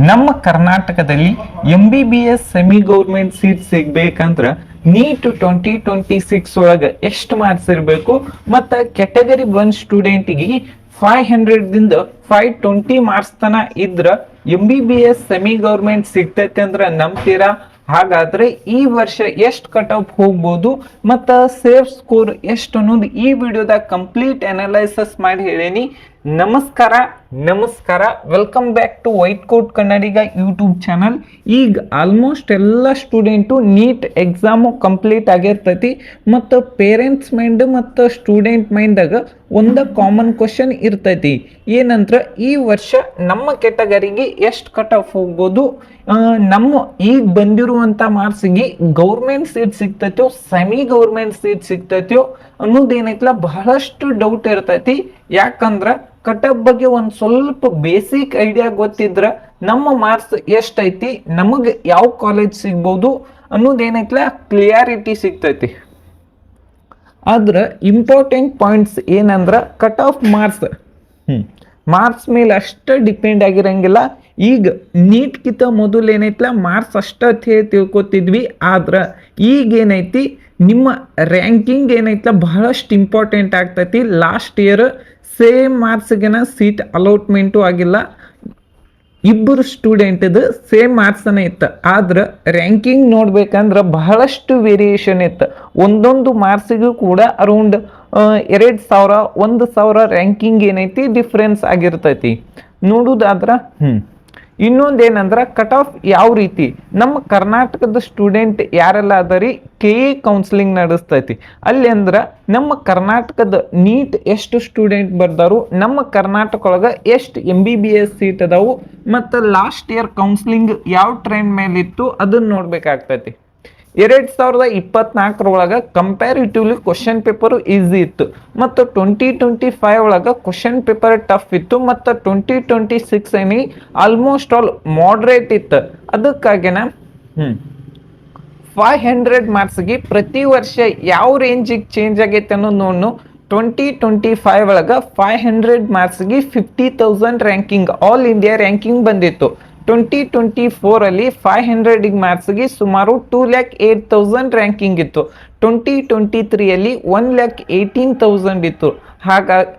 ನಮ್ಮ ಕರ್ನಾಟಕದಲ್ಲಿ MBBS semi government seat ಸಿಗ್ಬೇಕಂದ್ರ ನೀಟ್ 2026 ಒಳಗ ಎಷ್ಟು ಮಾರ್ಕ್ಸ್ ಇರಬೇಕು ಮತ್ತ ಕ್ಯಾಟಗರಿ 1 ಸ್ಟೂಡೆಂಟ್ಗೆ 500 ದಿಂದ 520 ಮಾರ್ಕ್ಸ್ ತನ ಇದ್ರ MBBS ಸೆಮಿ ಗೌರ್ಮೆಂಟ್ ಸಿಗ್ತೈತೆ ಅಂದ್ರ ನಂಬ್ತೀರಾ? ಹಾಗಾದ್ರೆ ಈ ವರ್ಷ ಎಷ್ಟು ಕಟ್ ಆಫ್ ಹೋಗ್ಬೋದು ಮತ್ತ ಸೇಫ್ ಸ್ಕೋರ್ ಎಷ್ಟು ಅನ್ನೋದು ಈ ವಿಡಿಯೋದಾಗ ಕಂಪ್ಲೀಟ್ ಅನಲೈಸಸ್ ಮಾಡಿ ಹೇಳೇನಿ. ನಮಸ್ಕಾರ, welcome back to white coat Kannadiga YouTube channel. ಈಗ ಆಲ್ಮೋಸ್ಟ್ ಎಲ್ಲ ಸ್ಟೂಡೆಂಟು ನೀಟ್ ಎಕ್ಸಾಮು ಕಂಪ್ಲೀಟ್ ಆಗಿರ್ತೈತಿ ಮತ್ತು ಪೇರೆಂಟ್ಸ್ ಮೈಂಡ್ ಮತ್ತು ಸ್ಟೂಡೆಂಟ್ ಮೈಂಡಾಗ ಒಂದು ಕಾಮನ್ ಕ್ವಶನ್ ಇರ್ತೈತಿ. ಏನಂದ್ರ ಈ ವರ್ಷ ನಮ್ಮ ಕೆಟಗರಿಗೆ ಎಷ್ಟು ಕಟ್ ಆಫ್ ಹೋಗ್ಬೋದು, ನಮ್ಮ ಈಗ ಬಂದಿರುವಂತ ಮಾರ್ಕ್ಸ್ಗೆ ಗೌರ್ಮೆಂಟ್ ಸೀಟ್ ಸಿಗ್ತೈತೋ ಸೆಮಿ ಗೌರ್ಮೆಂಟ್ ಸೀಟ್ ಸಿಗ್ತೈತೋ ಅನ್ನೋದೇನೈತಲ್ಲ ಬಹಳಷ್ಟು ಡೌಟ್ ಇರ್ತೈತಿ. ಯಾಕಂದ್ರ ಕಟ್ ಆಫ್ ಬಗ್ಗೆ ಒಂದ್ ಸ್ವಲ್ಪ ಬೇಸಿಕ್ ಐಡಿಯಾ ಗೊತ್ತಿದ್ರ ನಮ್ಮ ಮಾರ್ಕ್ಸ್ ಎಷ್ಟೈತಿ, ನಮಗ್ ಯಾವ ಕಾಲೇಜ್ ಸಿಗ್ಬೋದು ಅನ್ನೋದೇನೈತಲ್ಲ ಕ್ಲಿಯಾರಿಟಿ ಸಿಗ್ತೈತಿ. ಆದ್ರ ಇಂಪಾರ್ಟೆಂಟ್ ಪಾಯಿಂಟ್ಸ್ ಏನಂದ್ರ ಕಟ್ ಆಫ್ ಮಾರ್ಕ್ಸ್ ಮೇಲೆ ಅಷ್ಟ ಡಿಪೆಂಡ್ ಆಗಿರಂಗಿಲ್ಲ. ಈಗ ನೀಟ್ಕಿಂತ ಮೊದಲು ಏನೈತಲ್ಲ ಮಾರ್ಕ್ಸ್ ಅಷ್ಟ ತಿಳ್ಕೊತಿದ್ವಿ. ಆದ್ರ ಈಗ ಏನೈತಿ ನಿಮ್ಮ ರ್ಯಾಂಕಿಂಗ್ ಏನೈತಲ್ಲ ಬಹಳಷ್ಟು ಇಂಪಾರ್ಟೆಂಟ್ ಆಗ್ತೈತಿ. ಲಾಸ್ಟ್ ಇಯರ್ ಸೇಮ್ ಮಾರ್ಕ್ಸ್ಗೆನ ಸೀಟ್ ಅಲೋಟ್ಮೆಂಟು ಆಗಿಲ್ಲ, ಇಬ್ಬರು ಸ್ಟೂಡೆಂಟ್ದು ಸೇಮ್ ಮಾರ್ಕ್ಸ್ನ ಇತ್ತು. ಆದ್ರೆ ರ್ಯಾಂಕಿಂಗ್ ನೋಡ್ಬೇಕಂದ್ರೆ ಬಹಳಷ್ಟು ವೇರಿಯೇಷನ್ ಇತ್ತು. ಒಂದೊಂದು ಮಾರ್ಕ್ಸಿಗೂ ಕೂಡ ಅರೌಂಡ್ 2,000-1,000 ರ್ಯಾಂಕಿಂಗ್ ಏನೈತಿ ಡಿಫ್ರೆನ್ಸ್ ಆಗಿರ್ತೈತಿ. ನೋಡುದಾದ್ರ ಇನ್ನೊಂದೇನಂದ್ರ ಕಟ್ ಆಫ್ ಯಾವ ರೀತಿ ನಮ್ಮ ಕರ್ನಾಟಕದ ಸ್ಟೂಡೆಂಟ್ ಯಾರೆಲ್ಲ ಅದರಿ KE ಕೌನ್ಸಿಲಿಂಗ್ ನಡೆಸ್ತೈತಿ. ಅಲ್ಲಿ ಅಂದ್ರ ನಮ್ಮ ಕರ್ನಾಟಕದ ನೀಟ್ ಎಷ್ಟು ಸ್ಟೂಡೆಂಟ್ ಬರ್ದಾರು, ನಮ್ಮ ಕರ್ನಾಟಕ ಒಳಗ ಎಷ್ಟು MBBS ಸೀಟ್ ಅದಾವು ಮತ್ತು ಲಾಸ್ಟ್ ಇಯರ್ ಕೌನ್ಸಿಲಿಂಗ್ ಯಾವ ಟ್ರೆಂಡ್ ಮೇಲಿತ್ತು ಅದನ್ನ ನೋಡ್ಬೇಕಾಗ್ತೈತಿ. 2024 ಒಳಗ ಕಂಪ್ಯಾರಿಟಿವ್ಲಿ ಕ್ವಶನ್ ಪೇಪರ್ ಈಸಿ ಇತ್ತು ಮತ್ತು 2025 ಒಳಗ ಕ್ವಶನ್ ಪೇಪರ್ ಟಫ್ ಇತ್ತು ಮತ್ತು 2026 ಏನಿ ಆಲ್ಮೋಸ್ಟ್ ಆಲ್ ಮಾಡ್ರೇಟ್ ಇತ್ತು. ಅದಕ್ಕಾಗಿನ 500 ಮಾರ್ಕ್ಸ್ಗೆ ಪ್ರತಿ ವರ್ಷ ಯಾವ ರೇಂಜಿಗೆ ಚೇಂಜ್ ಆಗೈತೆ ಅನ್ನೋದು ನೋಡು. 2025 ಒಳಗ 500 ಮಾರ್ಕ್ಸ್ಗೆ 50,000 ರ್ಯಾಂಕಿಂಗ್ ಆಲ್ ಇಂಡಿಯಾ ರ್ಯಾಂಕಿಂಗ್ ಬಂದಿತ್ತು. 2024 ಅಲ್ಲಿ 500 ಮಾರ್ಕ್ಸ್ಗೆ ಸುಮಾರು 2,08,000 ರ್ಯಾಂಕಿಂಗ್ ಇತ್ತು. 2023 ಅಲ್ಲಿ 1,18,000 ಇತ್ತು. ಹಾಗಾಗಿ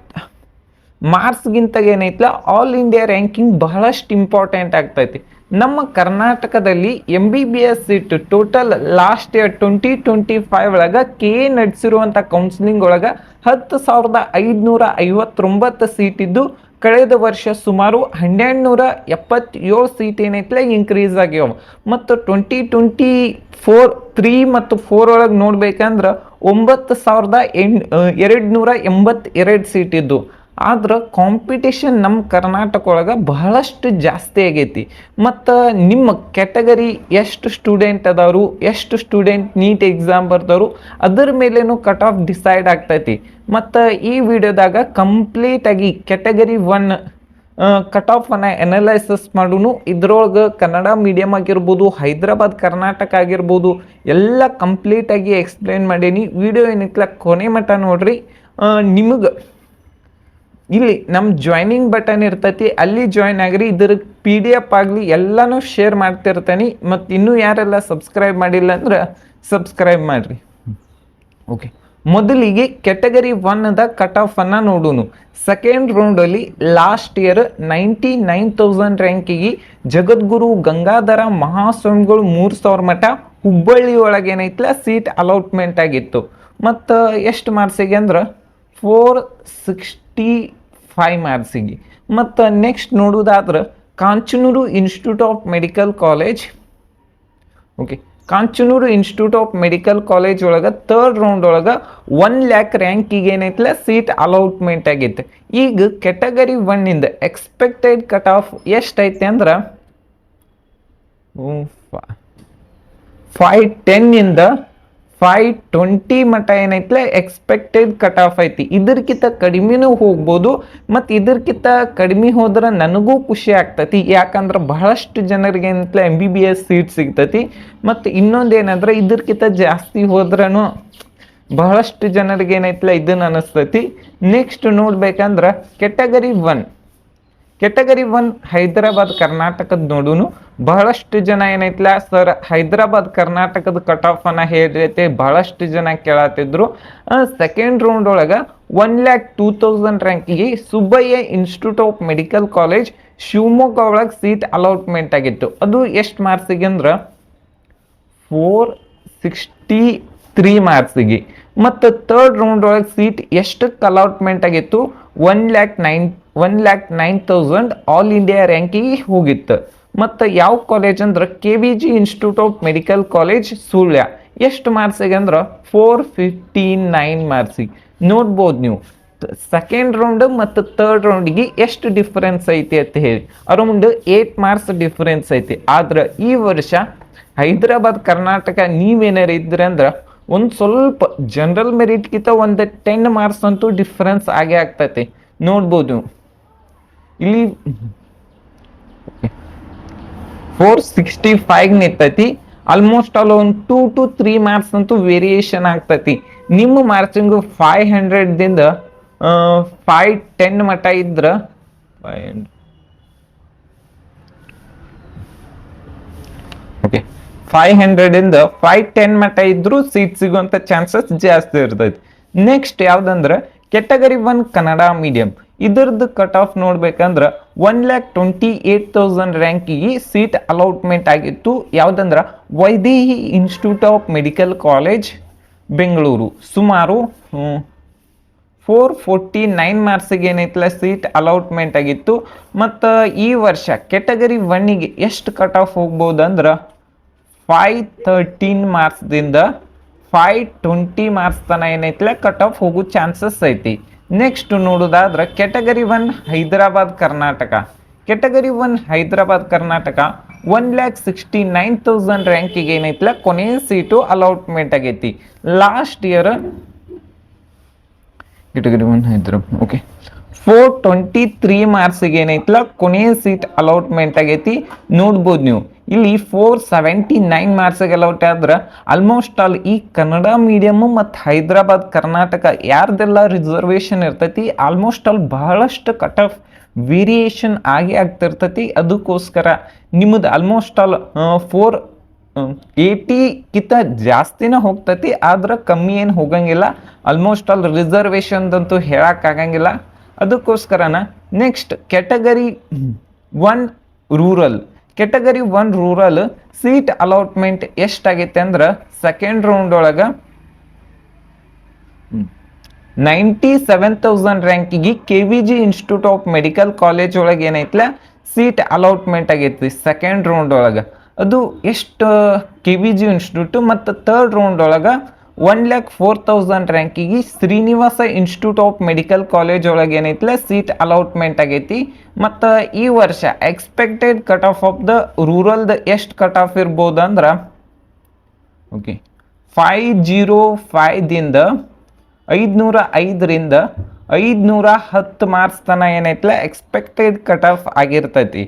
ಮಾರ್ಕ್ಸ್ಗಿಂತ ಏನೈತಲ್ಲ ಆಲ್ ಇಂಡಿಯಾ ರ್ಯಾಂಕಿಂಗ್ ಬಹಳಷ್ಟು ಇಂಪಾರ್ಟೆಂಟ್ ಆಗ್ತೈತಿ. ನಮ್ಮ ಕರ್ನಾಟಕದಲ್ಲಿ MBBS seat total last year 2025 ಒಳಗ KE ನಡೆಸಿರುವಂಥ ಕೌನ್ಸಿಲಿಂಗ್ ಒಳಗ 10,559 ಸೀಟ್ ಇದ್ದು ಕಳೆದ ವರ್ಷ ಸುಮಾರು 1,277 ಸೀಟ್ ಏನೈತಲ್ಲ ಇನ್ಕ್ರೀಸ್ ಆಗ್ಯಾವ. ಮತ್ತು 2024 ಮತ್ತು 4 ಒಳಗೆ ನೋಡ್ಬೇಕಂದ್ರೆ 9,282 ಸೀಟ್ ಇದ್ದು. ಆದ್ರೆ ಕಾಂಪಿಟೇಷನ್ ನಮ್ಮ ಕರ್ನಾಟಕ ಒಳಗೆ ಬಹಳಷ್ಟು ಜಾಸ್ತಿ ಆಗೈತಿ. ಮತ್ತು ನಿಮ್ಮ ಕ್ಯಾಟಗರಿ ಎಷ್ಟು ಸ್ಟೂಡೆಂಟ್ ಅದಾರು, ಎಷ್ಟು ಸ್ಟೂಡೆಂಟ್ ನೀಟ್ ಎಕ್ಸಾಮ್ ಬರ್ದವರು ಅದ್ರ ಮೇಲೇನು ಕಟ್ ಆಫ್ ಡಿಸೈಡ್ ಆಗ್ತೈತಿ. ಮತ್ತು ಈ ವಿಡಿಯೋದಾಗ ಕಂಪ್ಲೀಟಾಗಿ ಕ್ಯಾಟಗರಿ 1 ಕಟ್ ಆಫ್ ಅನ್ನ ಅನಲೈಸಸ್ ಮಾಡೋನು. ಇದ್ರೊಳಗೆ ಕನ್ನಡ ಮೀಡಿಯಮ್ ಆಗಿರ್ಬೋದು, ಹೈದರಾಬಾದ್ ಕರ್ನಾಟಕ ಆಗಿರ್ಬೋದು, ಎಲ್ಲ ಕಂಪ್ಲೀಟಾಗಿ ಎಕ್ಸ್ಪ್ಲೇನ್ ಮಾಡೀನಿ. ವಿಡಿಯೋ ಏನಿತ್ತಲ್ಲ ಕೊನೆ ಮಟ್ಟ ನೋಡ್ರಿ. ನಿಮಗೆ ಇಲ್ಲಿ ನಮ್ಮ ಜಾಯ್ನಿಂಗ್ ಬಟನ್ ಇರ್ತೈತಿ, ಅಲ್ಲಿ ಜಾಯ್ನ್ ಆಗ್ರಿ. ಇದ್ರ PDF ಆಗಲಿ ಎಲ್ಲನೂ ಶೇರ್ ಮಾಡ್ತಿರ್ತೀನಿ. ಮತ್ತು ಇನ್ನೂ ಯಾರೆಲ್ಲ ಸಬ್ಸ್ಕ್ರೈಬ್ ಮಾಡಿಲ್ಲ ಅಂದ್ರೆ ಸಬ್ಸ್ಕ್ರೈಬ್ ಮಾಡಿರಿ. ಓಕೆ, ಮೊದಲಿಗೆ ಕ್ಯಾಟಗರಿ 1ದ ಕಟ್ ಆಫ್ ಅನ್ನ ನೋಡೋನು. ಸೆಕೆಂಡ್ ರೌಂಡಲ್ಲಿ ಲಾಸ್ಟ್ ಇಯರ್ 99,000 ರ್ಯಾಂಕಿಗೆ ಜಗದ್ಗುರು ಗಂಗಾಧರ ಮಹಾಸ್ವಾಮಿಗಳು 3,000 ಮಠ ಹುಬ್ಬಳ್ಳಿ ಒಳಗೆ ಏನೈತಲ್ಲ ಸೀಟ್ ಅಲಾಟ್ಮೆಂಟ್ ಆಗಿತ್ತು. ಮತ್ತು ಎಷ್ಟು ಮಾರ್ಕ್ಸಿಗೆ ಅಂದ್ರೆ 465 ಮಾರ್ಕ್ಸಿಗೆ. ಮತ್ತು ನೆಕ್ಸ್ಟ್ ನೋಡೋದಾದ್ರೆ Kanchanur institute of medical college. Okay, Kanchanur institute of medical college ಒಳಗೆ ಥರ್ಡ್ ರೌಂಡ್ ಒಳಗೆ 1,00,000 ರ್ಯಾಂಕಿಗೆ ಏನೈತಲ್ಲ ಸೀಟ್ ಅಲಾಟ್ಮೆಂಟ್ ಆಗೈತೆ. ಈಗ ಕ್ಯಾಟಗರಿ 1ಇಂದ ಎಕ್ಸ್ಪೆಕ್ಟೆಡ್ ಕಟ್ ಆಫ್ ಎಷ್ಟೈತೆ ಅಂದ್ರೆ 510 520 ಮಟ್ಟ ಏನೈತಲ್ಲ ಎಕ್ಸ್ಪೆಕ್ಟೆಡ್ ಕಟ್ ಆಫ್ ಐತಿ. ಇದಕ್ಕಿಂತ ಕಡಿಮೆನೂ ಹೋಗ್ಬೋದು. ಮತ್ತು ಇದಕ್ಕಿಂತ ಕಡಿಮೆ ಹೋದ್ರೆ ನನಗೂ ಖುಷಿ ಆಗ್ತೈತಿ. ಯಾಕಂದ್ರೆ ಬಹಳಷ್ಟು ಜನರಿಗೆ ಏನೈತಲ್ಲ MBBS ಸೀಟ್ ಸಿಗ್ತೈತಿ. ಮತ್ತು ಇನ್ನೊಂದೇನಂದ್ರೆ ಇದಕ್ಕಿಂತ ಜಾಸ್ತಿ ಹೋದ್ರೂ ಬಹಳಷ್ಟು ಜನರಿಗೆ ಏನೈತಲ್ಲ ಇದನ್ನ ಅನಿಸ್ತೈತಿ. ನೆಕ್ಸ್ಟ್ ನೋಡ್ಬೇಕಂದ್ರೆ ಕ್ಯಾಟಗರಿ 1 ಕೆಟಗರಿ 1 ಹೈದರಾಬಾದ್ ಕರ್ನಾಟಕದ ನೋಡುನು ಬಹಳಷ್ಟು ಜನ ಏನೈತ್ಲ ಸರ್ ಹೈದರಾಬಾದ್ ಕರ್ನಾಟಕದ ಕಟ್ ಆಫ್ ಅನ್ನ ಹೇಳೈತೆ ಬಹಳಷ್ಟು ಜನ ಕೇಳತ್ತಿದ್ರು. ಸೆಕೆಂಡ್ ರೌಂಡ್ ಒಳಗ 1,02,000 ರ್ಯಾಂಕಿಗೆ Subbaiah institute of medical college Shivamogga ಒಳಗೆ ಸೀಟ್ ಅಲಾಟ್ಮೆಂಟ್ ಆಗಿತ್ತು. ಅದು ಎಷ್ಟು ಮಾರ್ಕ್ಸಿಗೆ ಅಂದ್ರೆ 463 ಮಾರ್ಕ್ಸಿಗೆ. ಮತ್ತು ಥರ್ಡ್ ರೌಂಡ್ ಒಳಗೆ ಸೀಟ್ ಎಷ್ಟಕ್ಕೆ ಅಲಾಟ್ಮೆಂಟ್ ಆಗಿತ್ತು 1,09,000 ಆಲ್ ಇಂಡಿಯಾ ರ್ಯಾಂಕಿಗೆ ಹೋಗಿತ್ತು. ಮತ್ತು ಯಾವ ಕಾಲೇಜ್ ಅಂದ್ರೆ KVG institute of medical college Sullia. ಎಷ್ಟು ಮಾರ್ಕ್ಸಿಗೆ ಅಂದ್ರೆ 459 ಮಾರ್ಕ್ಸಿಗೆ. ನೋಡ್ಬೋದು ನೀವು ಸೆಕೆಂಡ್ ರೌಂಡ್ ಮತ್ತು ಥರ್ಡ್ ರೌಂಡಿಗೆ ಎಷ್ಟು ಡಿಫರೆನ್ಸ್ ಐತಿ ಅಂತ ಹೇಳಿ ಅರೌಂಡ್ 8 ಮಾರ್ಕ್ಸ್ ಡಿಫರೆನ್ಸ್ ಐತಿ. ಆದ್ರೆ ಈ ವರ್ಷ ಹೈದರಾಬಾದ್ ಕರ್ನಾಟಕ ನೀವೇನಾರು ಇದ್ರೆ ಅಂದ್ರೆ ಒಂದು ಸ್ವಲ್ಪ ಜನರಲ್ ಮೆರಿಟ್ಗಿಂತ ಒಂದು 10 ಮಾರ್ಕ್ಸ್ ಅಂತೂ ಡಿಫರೆನ್ಸ್ ಆಗೇ ಆಗ್ತೈತಿ. ನೋಡ್ಬೋದು ಇಲ್ಲಿ 465 ನಿಂತೈತಿ. ಆಲ್ಮೋಸ್ಟ್ ಆಲ್ ಒಂದು 2 to 3 ಮಾರ್ಕ್ಸ್ ಅಂತೂ ವೇರಿಯೇಷನ್ ಆಗ್ತೈತಿ. ನಿಮ್ಮ ಮಾರ್ಚಿಂಗು 500ದಿಂದ 510 ಮಟ್ಟ ಇದ್ರ ಓಕೆ 500ಯಿಂದ 510 ಮಟ್ಟ ಇದ್ರೂ ಸೀಟ್ ಸಿಗುವಂತ ಚಾನ್ಸಸ್ ಜಾಸ್ತಿ ಇರ್ತೈತಿ. ನೆಕ್ಸ್ಟ್ ಯಾವ್ದಂದ್ರೆ ಕೆಟಗರಿ 1 ಕನ್ನಡ ಮೀಡಿಯಂ. ಇದ್ರದ್ದು ಕಟ್ ಆಫ್ ನೋಡ್ಬೇಕಂದ್ರೆ 1,28,000 ರ್ಯಾಂಕಿಗೆ ಸೀಟ್ ಅಲಾಟ್ಮೆಂಟ್ ಆಗಿತ್ತು. ಯಾವ್ದಂದ್ರೆ Vaidehi institute of medical college Bengaluru. ಸುಮಾರು 449 ಮಾರ್ಕ್ಸಿಗೆ ಏನೈತಲ್ಲ ಸೀಟ್ ಅಲಾಟ್ಮೆಂಟ್ ಆಗಿತ್ತು. ಮತ್ತು ಈ ವರ್ಷ ಕೆಟಗರಿ 1ಗೆ ಎಷ್ಟು ಕಟ್ ಆಫ್ ಹೋಗ್ಬೋದು ಅಂದ್ರೆ 513 ಮಾರ್ಕ್ಸ್ದಿಂದ 520 ಮಾರ್ಕ್ಸ್ ತನ ಏನೈತಲ್ಲ ಕಟ್ ಆಫ್ ಹೋಗೋ ಚಾನ್ಸಸ್ ಐತಿ. ನೆಕ್ಸ್ಟ್ ನೋಡೋದಾದ್ರೆ ಕೆಟಗರಿ 1 ಹೈದರಾಬಾದ್ ಕರ್ನಾಟಕ. ಕೆಟಗರಿ 1 ಹೈದರಾಬಾದ್ ಕರ್ನಾಟಕ 1,69,000 ರ್ಯಾಂಕಿಗೆ ಏನೈತಲ್ಲ ಕೊನೆಯ ಸೀಟು ಅಲಾಟ್ಮೆಂಟ್ ಆಗೈತಿ. Last year category 1 Hyderabad okay 423 ಮಾರ್ಕ್ಸಿಗೆ ಏನೈತಲ್ಲ ಕೊನೆಯ ಸೀಟ್ ಅಲಾಟ್ಮೆಂಟ್ ಆಗೈತಿ. ನೋಡ್ಬೋದು ನೀವು ಇಲ್ಲಿ 479 ಮಾರ್ಕ್ಸಿಗೆ ಅಲೌಟ್ ಆದ್ರೆ ಆಲ್ಮೋಸ್ಟ್ ಆಲ್ ಈ ಕನ್ನಡ ಮೀಡಿಯಮ್ ಮತ್ತು ಹೈದರಾಬಾದ್ ಕರ್ನಾಟಕ ಯಾರ್ದೆಲ್ಲ ರಿಸರ್ವೇಷನ್ ಇರ್ತೈತಿ ಆಲ್ಮೋಸ್ಟ್ ಆಲ್ ಬಹಳಷ್ಟು ಕಟ್ ಆಫ್ ವೇರಿಯೇಷನ್ ಆಗೇ ಆಗ್ತಿರ್ತೈತಿ. ಅದಕ್ಕೋಸ್ಕರ ನಿಮ್ಮದು ಆಲ್ಮೋಸ್ಟ್ ಆಲ್ 480ಗಿಂತ ಜಾಸ್ತಿನ ಹೋಗ್ತೈತಿ. ಆದ್ರೆ ಕಮ್ಮಿ ಏನು ಹೋಗಂಗಿಲ್ಲ. ಆಲ್ಮೋಸ್ಟ್ ಆಲ್ ರಿಸರ್ವೇಷನ್ದಂತೂ ಹೇಳಕ್ಕಾಗಂಗಿಲ್ಲ. ಅದಕ್ಕೋಸ್ಕರನ next category 1 rural. Category 1 rural seat allotment ಎಷ್ಟಾಗೈತೆ ಅಂದ್ರೆ ಸೆಕೆಂಡ್ ರೌಂಡ್ ಒಳಗೆ 97,000 ರ್ಯಾಂಕಿಗೆ KVG institute of medical college ಒಳಗೆ ಏನೈತಲ್ಲ ಸೀಟ್ ಅಲಾಟ್ಮೆಂಟ್ ಆಗೈತಿ ಸೆಕೆಂಡ್ ರೌಂಡ್ ಒಳಗೆ. ಅದು ಎಷ್ಟು KVG ಇನ್ಸ್ಟಿಟ್ಯೂಟ್. ಮತ್ತು ಥರ್ಡ್ ರೌಂಡ್ ಒಳಗೆ 1,04,000 ರ್ಯಾಂಕಿಗೆ Srinivasa institute of medical college ಒಳಗೆ ಏನೈತಲ್ಲ ಸೀಟ್ ಅಲಾಟ್ಮೆಂಟ್ ಆಗೈತಿ. ಮತ್ತು ಈ ವರ್ಷ ಎಕ್ಸ್ಪೆಕ್ಟೆಡ್ ಕಟ್ ಆಫ್ ದ ರೂರಲ್ದ ಎಷ್ಟು ಕಟ್ ಆಫ್ ಇರ್ಬೋದು ಅಂದ್ರೆ ಓಕೆ 505ದಿಂದ 505ರಿಂದ 510 ಮಾರ್ಕ್ಸ್ ತನ ಏನೈತಲ್ಲ ಎಕ್ಸ್ಪೆಕ್ಟೆಡ್ ಕಟ್ ಆಫ್ ಆಗಿರ್ತೈತಿ.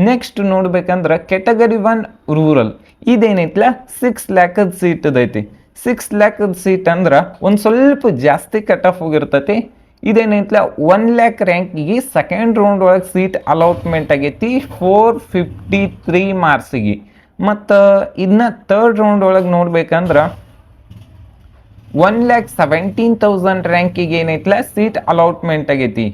ನೆಕ್ಸ್ಟ್ ನೋಡ್ಬೇಕಂದ್ರೆ ಕೆಟಗರಿ 1 ರೂರಲ್ ಇದೇನೈತಲ್ಲ 6 ಲ್ಯಾಕ್ ಸೀಟ್ ಐತಿ. 6 ಲ್ಯಾಕ್ ಸೀಟ್ ಅಂದ್ರೆ ಒಂದು ಸ್ವಲ್ಪ ಜಾಸ್ತಿ ಕಟ್ ಆಫ್ ಹೋಗಿರ್ತೈತಿ. ಇದೇನೈತಲ್ಲ 1 ಲ್ಯಾಕ್ ರ್ಯಾಂಕಿಗೆ ಸೆಕೆಂಡ್ ರೌಂಡ್ ಒಳಗೆ ಸೀಟ್ ಅಲಾಟ್ಮೆಂಟ್ ಆಗೈತಿ 453 ಮಾರ್ಕ್ಸಿಗೆ. ಮತ್ತು ಇನ್ನು ಥರ್ಡ್ ರೌಂಡ್ ಒಳಗೆ ನೋಡ್ಬೇಕಂದ್ರೆ 1,17,000 ರ್ಯಾಂಕಿಗೆ ಏನೈತಲ್ಲ ಸೀಟ್ ಅಲಾಟ್ಮೆಂಟ್ ಆಗೈತಿ.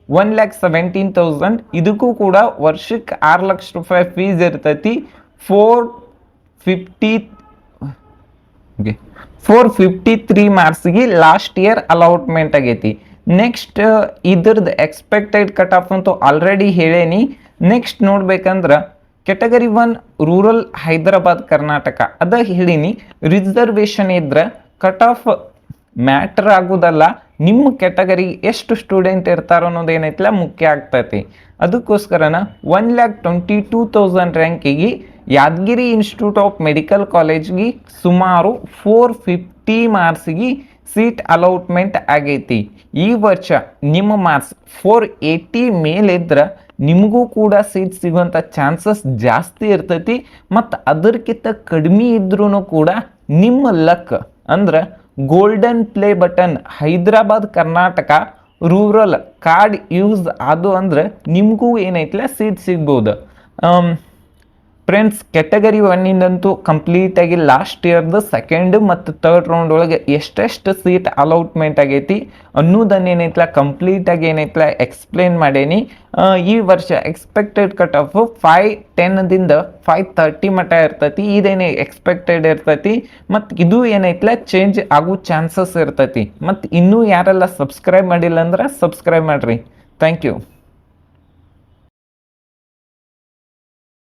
1,17,000 ಇದಕ್ಕೂ ಕೂಡ ವರ್ಷಕ್ಕೆ 6 ಲಕ್ಷ ರೂಪಾಯಿ ಫೀಸ್ ಇರ್ತೈತಿ. 453 ಮಾರ್ಕ್ಸ್ಗೆ ಲಾಸ್ಟ್ ಇಯರ್ ಅಲಾಟ್ಮೆಂಟ್ ಆಗೈತಿ. ನೆಕ್ಸ್ಟ್ ಇದ್ರದ್ದು ಎಕ್ಸ್ಪೆಕ್ಟೆಡ್ ಕಟ್ ಆಫ್ ಅಂತೂ ಆಲ್ರೆಡಿ ಹೇಳೇನಿ. ನೆಕ್ಸ್ಟ್ ನೋಡ್ಬೇಕಂದ್ರೆ ಕೆಟಗರಿ 1 ರೂರಲ್ ಹೈದರಾಬಾದ್ ಕರ್ನಾಟಕ ಅದ ಹೇಳಿನಿ. ರಿಸರ್ವೇಷನ್ ಇದ್ರೆ ಕಟ್ ಆಫ್ ಮ್ಯಾಟರ್ ಆಗೋದಲ್ಲ, ನಿಮ್ಮ ಕೆಟಗರಿ ಎಷ್ಟು ಸ್ಟೂಡೆಂಟ್ ಇರ್ತಾರೋ ಅನ್ನೋದೇನೈತಲ್ಲ ಮುಖ್ಯ ಆಗ್ತೈತಿ. ಅದಕ್ಕೋಸ್ಕರನ 1,22,000 ರ್ಯಾಂಕಿಗೆ ಯಾದಗಿರಿ ಇನ್ಸ್ಟಿಟ್ಯೂಟ್ ಆಫ್ ಮೆಡಿಕಲ್ ಕಾಲೇಜ್ಗೆ ಸುಮಾರು 450 ಮಾರ್ಕ್ಸಿಗೆ ಸೀಟ್ ಅಲಾಟ್ಮೆಂಟ್ ಆಗೈತಿ. ಈ ವರ್ಷ ನಿಮ್ಮ ಮಾರ್ಕ್ಸ್ 480 ಮೇಲಿದ್ರೆ ನಿಮಗೂ ಕೂಡ ಸೀಟ್ ಸಿಗುವಂಥ ಚಾನ್ಸಸ್ ಜಾಸ್ತಿ ಇರ್ತೈತಿ. ಮತ್ತು ಅದಕ್ಕಿಂತ ಕಡಿಮೆ ಇದ್ರೂ ಕೂಡ ನಿಮ್ಮ ಲಕ್ ಅಂದ್ರೆ golden play button Hyderabad Karnataka rural card use ಅದು ಅಂದ್ರೆ ನಿಮಗೂ ಏನೈತಿಲ್ಲ ಸೀಟ್ ಸಿಗ್ಬೋದು. ಫ್ರೆಂಡ್ಸ್, ಕ್ಯಾಟಗರಿ ಒನ್ನಿಂದಂತೂ ಕಂಪ್ಲೀಟಾಗಿ ಲಾಸ್ಟ್ ಇಯರ್ದು ಸೆಕೆಂಡ್ ಮತ್ತು ತರ್ಡ್ ರೌಂಡ್ ಒಳಗೆ ಎಷ್ಟೆಷ್ಟು ಸೀಟ್ ಅಲೌಟ್ಮೆಂಟ್ ಆಗೈತಿ ಅನ್ನೋದನ್ನ ಏನೈತಲ್ಲ ಕಂಪ್ಲೀಟಾಗಿ ಏನೈತಲ್ಲ ಎಕ್ಸ್ಪ್ಲೇನ್ ಮಾಡೇನಿ. ಈ ವರ್ಷ ಎಕ್ಸ್ಪೆಕ್ಟೆಡ್ ಕಟ್ ಆಫ್ 510ದಿಂದ 530 ಮಟ್ಟ ಇರ್ತೈತಿ. ಇದೇನೇ ಎಕ್ಸ್ಪೆಕ್ಟೆಡ್ ಇರ್ತೈತಿ ಮತ್ತು ಇದು ಏನೈತಲ್ಲ ಚೇಂಜ್ ಆಗೋ ಚಾನ್ಸಸ್ ಇರ್ತೈತಿ. ಮತ್ತು ಇನ್ನೂ ಯಾರೆಲ್ಲ ಸಬ್ಸ್ಕ್ರೈಬ್ ಮಾಡಿಲ್ಲ ಅಂದ್ರೆ ಸಬ್ಸ್ಕ್ರೈಬ್ ಮಾಡಿರಿ. Thank you.